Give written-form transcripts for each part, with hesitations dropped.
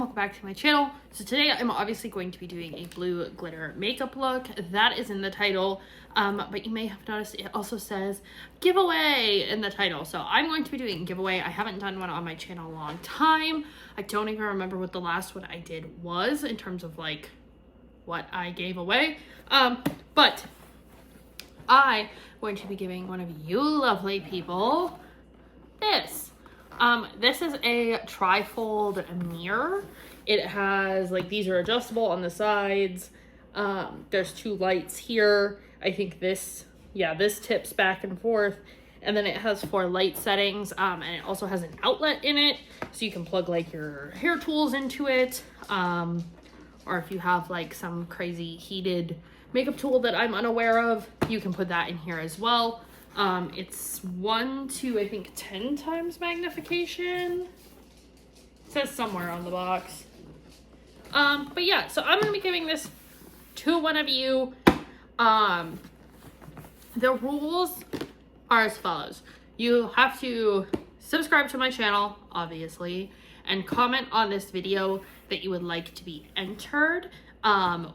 welcome back to my channel. So today I'm obviously going to be doing a blue glitter makeup look. That is in the title, but you may have noticed it also says giveaway in the title. So I'm going to be doing a giveaway. I haven't done one on my channel in a long time. I don't even remember what the last one I did was in terms of like what I gave away. But I'm going to be giving one of you lovely people this. This is a trifold mirror. It has, like, these are adjustable on the sides. There's two lights here. I think this tips back and forth. And then it has 4 light settings, and it also has an outlet in it. So you can plug, like, your hair tools into it. Or if you have, like, some crazy heated makeup tool that I'm unaware of, you can put that in here as well. It's 1 to, I think, 10 times magnification. It says somewhere on the box. But yeah, so I'm going to be giving this to one of you. The rules are as follows. You have to subscribe to my channel, obviously, and comment on this video that you would like to be entered.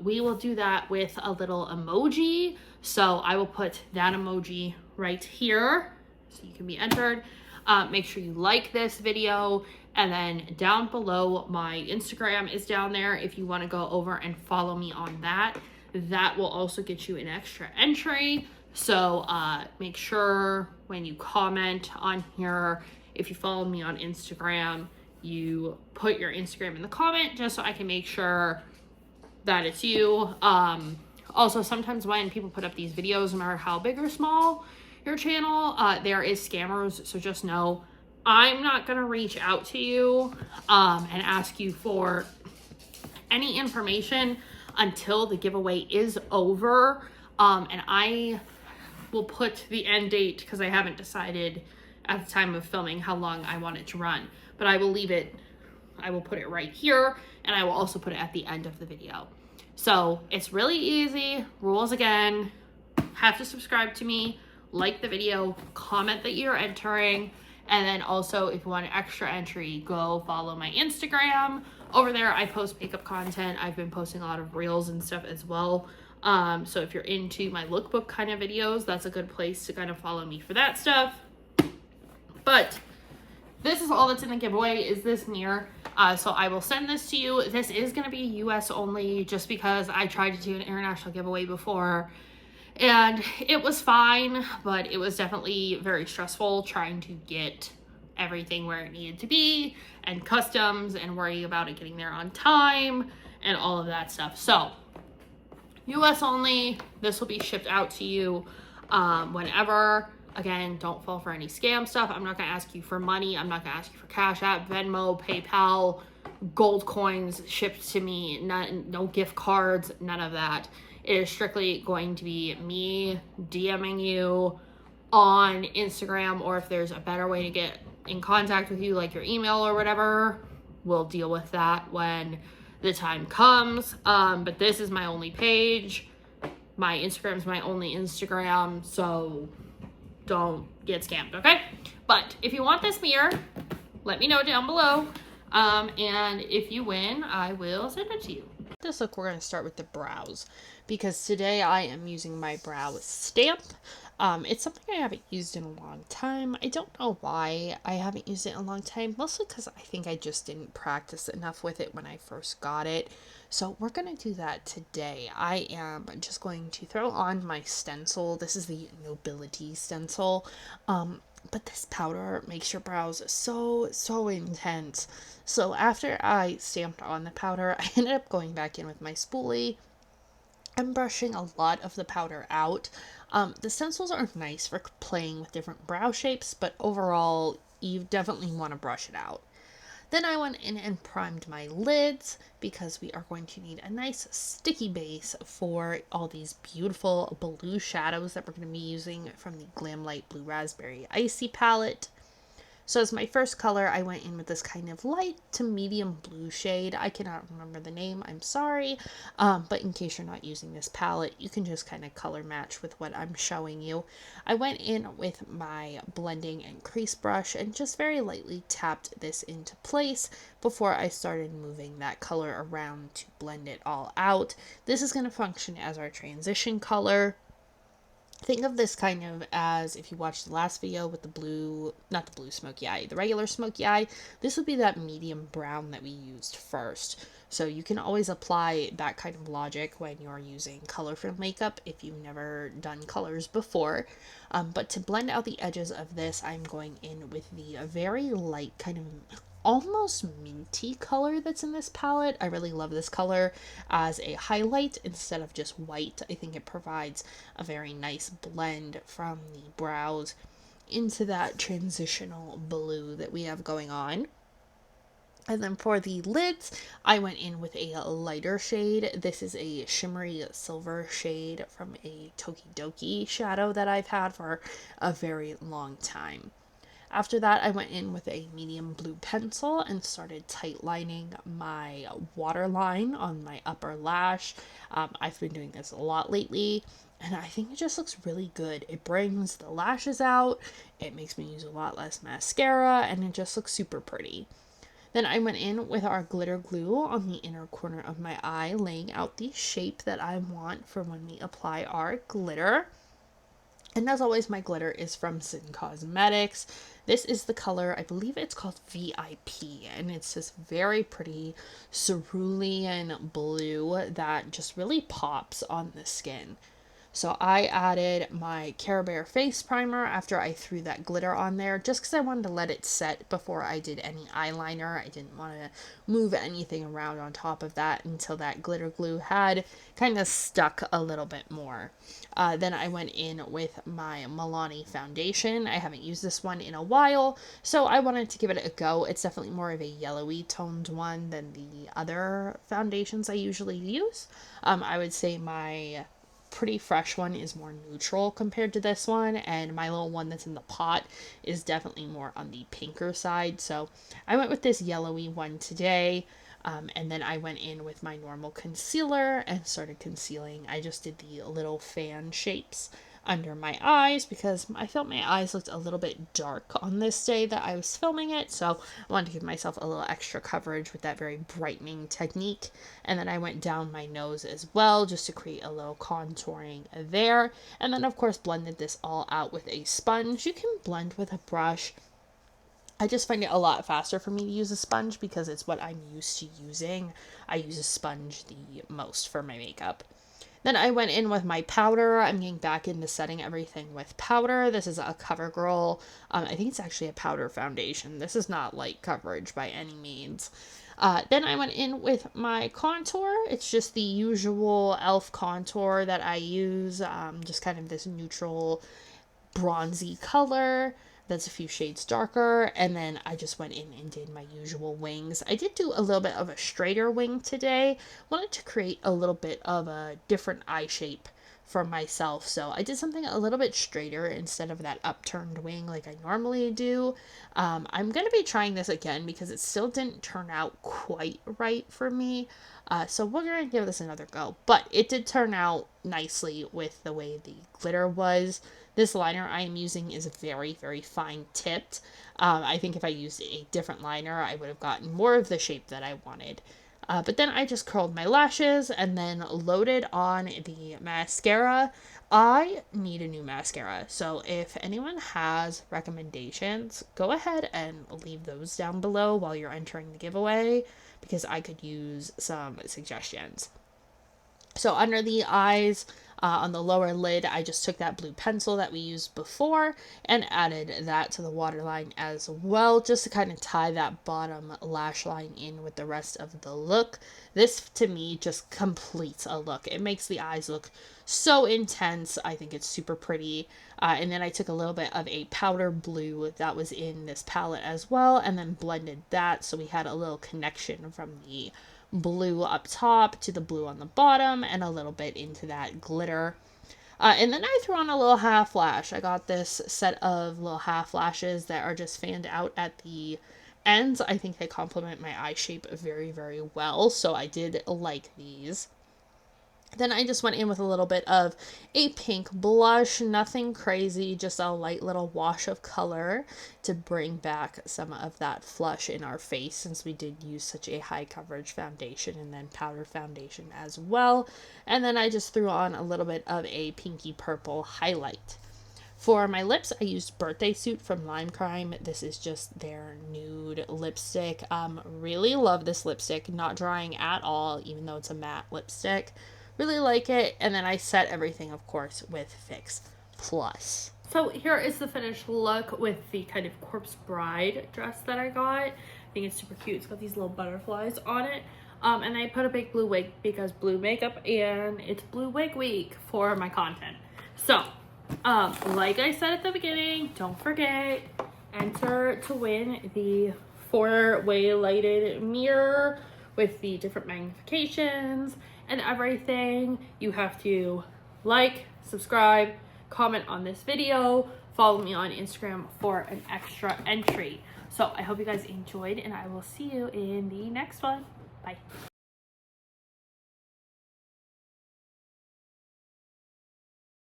We will do that with a little emoji. So I will put that emoji right here so you can be entered. Make sure you like this video, and then down below my Instagram is down there if you want to go over and follow me on that. That will also get you an extra entry. So make sure when you comment on here, if you follow me on Instagram, you put your Instagram in the comment just so I can make sure that it's you. Also, sometimes when people put up these videos, no matter how big or small your channel, there is scammers. So just know I'm not gonna reach out to you and ask you for any information until the giveaway is over. And I will put the end date because I haven't decided at the time of filming how long I want it to run, but I will leave it. I will put it right here, and I will also put it at the end of the video. So it's really easy. Rules again, have to subscribe to me, like the video, comment that you're entering, and then also if you want an extra entry, go follow my Instagram. Over there I post makeup content. I've been posting a lot of reels and stuff as well. So if you're into my lookbook kind of videos, that's a good place to kind of follow me for that stuff. But this is all that's in the giveaway, is this mirror. So I will send this to you. This is going to be US only just because I tried to do an international giveaway before and it was fine, but it was definitely very stressful trying to get everything where it needed to be and customs and worrying about it getting there on time and all of that stuff. So US only. This will be shipped out to you whenever. Again, don't fall for any scam stuff. I'm not going to ask you for money. I'm not going to ask you for Cash App, Venmo, PayPal, gold coins shipped to me. No gift cards, none of that. It is strictly going to be me DMing you on Instagram, or if there's a better way to get in contact with you, like your email or whatever, we'll deal with that when the time comes. But this is my only page. My Instagram is my only Instagram, so don't get scammed, okay? But if you want this mirror, let me know down below. And if you win, I will send it to you. This look, we're going to start with the brows because today I am using my brow stamp. It's something I haven't used in a long time. I don't know why I haven't used it in a long time, mostly because I think I just didn't practice enough with it when I first got it. So we're going to do that today. I am just going to throw on my stencil. This is the Nobility stencil. But this powder makes your brows so intense. So after I stamped on the powder, I ended up going back in with my spoolie and brushing a lot of the powder out. The stencils are nice for playing with different brow shapes, but overall, you definitely want to brush it out. Then I went in and primed my lids because we are going to need a nice sticky base for all these beautiful blue shadows that we're going to be using from the Glam Light Blue Raspberry Icy palette. So as my first color, I went in with this kind of light to medium blue shade. I cannot remember the name, I'm sorry. But in case you're not using this palette, you can just kind of color match with what I'm showing you. I went in with my blending and crease brush and just very lightly tapped this into place before I started moving that color around to blend it all out. This is going to function as our transition color. Think of this kind of as if you watched the last video with the blue, not the blue smoky eye, the regular smoky eye, this would be that medium brown that we used first. So you can always apply that kind of logic when you're using color fill makeup if you've never done colors before. But to blend out the edges of this, I'm going in with the very light kind of almost minty color that's in this palette. I really love this color as a highlight instead of just white. I think it provides a very nice blend from the brows into that transitional blue that we have going on. And then for the lids, I went in with a lighter shade. This is a shimmery silver shade from a Tokidoki shadow that I've had for a very long time. After that, I went in with a medium blue pencil and started tight lining my waterline on my upper lash. I've been doing this a lot lately, and I think it just looks really good. It brings the lashes out, it makes me use a lot less mascara, and it just looks super pretty. Then I went in with our glitter glue on the inner corner of my eye, laying out the shape that I want for when we apply our glitter. And as always, my glitter is from Sin Cosmetics. This is the color, I believe it's called VIP, and it's this very pretty cerulean blue that just really pops on the skin. So I added my Care Bear face primer after I threw that glitter on there, just because I wanted to let it set before I did any eyeliner. I didn't want to move anything around on top of that until that glitter glue had kind of stuck a little bit more. Then I went in with my Milani foundation. I haven't used this one in a while, so I wanted to give it a go. It's definitely more of a yellowy toned one than the other foundations I usually use. I would say my Pretty Fresh one is more neutral compared to this one, and my little one that's in the pot is definitely more on the pinker side. So I went with this yellowy one today. And then I went in with my normal concealer and started concealing. I just did the little fan shapes under my eyes because I felt my eyes looked a little bit dark on this day that I was filming it, so I wanted to give myself a little extra coverage with that very brightening technique. And then I went down my nose as well just to create a little contouring there, and then of course blended this all out with a sponge. You can blend with a brush. I just find it a lot faster for me to use a sponge because it's what I'm used to using. I use a sponge the most for my makeup. Then I went in with my powder. I'm getting back into setting everything with powder. This is a CoverGirl. I think it's actually a powder foundation. This is not light coverage by any means. Then I went in with my contour. It's just the usual e.l.f. contour that I use. Just kind of this neutral bronzy color that's a few shades darker, and then I just went in and did my usual wings. I did do a little bit of a straighter wing today. Wanted to create a little bit of a different eye shape for myself, so I did something a little bit straighter instead of that upturned wing like I normally do. I'm going to be trying this again because it still didn't turn out quite right for me, so we're going to give this another go, but it did turn out nicely with the way the glitter was. This liner I am using is very, very fine tipped. I think if I used a different liner, I would have gotten more of the shape that I wanted. But then I just curled my lashes and then loaded on the mascara. I need a new mascara, so if anyone has recommendations, go ahead and leave those down below while you're entering the giveaway, because I could use some suggestions. So under the eyes, on the lower lid, I just took that blue pencil that we used before and added that to the waterline as well, just to kind of tie that bottom lash line in with the rest of the look. This, to me, just completes a look. It makes the eyes look so intense. I think it's super pretty. And then I took a little bit of a powder blue that was in this palette as well, and then blended that so we had a little connection from the blue up top to the blue on the bottom and a little bit into that glitter. And then I threw on a little half lash. I got this set of little half lashes that are just fanned out at the ends. I think they complement my eye shape very, very well, so I did like these. Then I just went in with a little bit of a pink blush, nothing crazy, just a light little wash of color to bring back some of that flush in our face, since we did use such a high coverage foundation and then powder foundation as well. And then I just threw on a little bit of a pinky purple highlight. For my lips, I used Birthday Suit from Lime Crime. This is just their nude lipstick. Really love this lipstick, not drying at all, even though it's a matte lipstick. Really like it. And then I set everything, of course, with Fix Plus. So here is the finished look with the kind of corpse bride dress that I got. I think it's super cute. It's got these little butterflies on it. And I put a big blue wig because blue makeup, and it's Blue Wig Week for my content. So, like I said at the beginning, don't forget, enter to win the 4-way lighted mirror with the different magnifications and everything. You have to like, subscribe, comment on this video, follow me on Instagram for an extra entry. So I hope you guys enjoyed, and I will see you in the next one. Bye.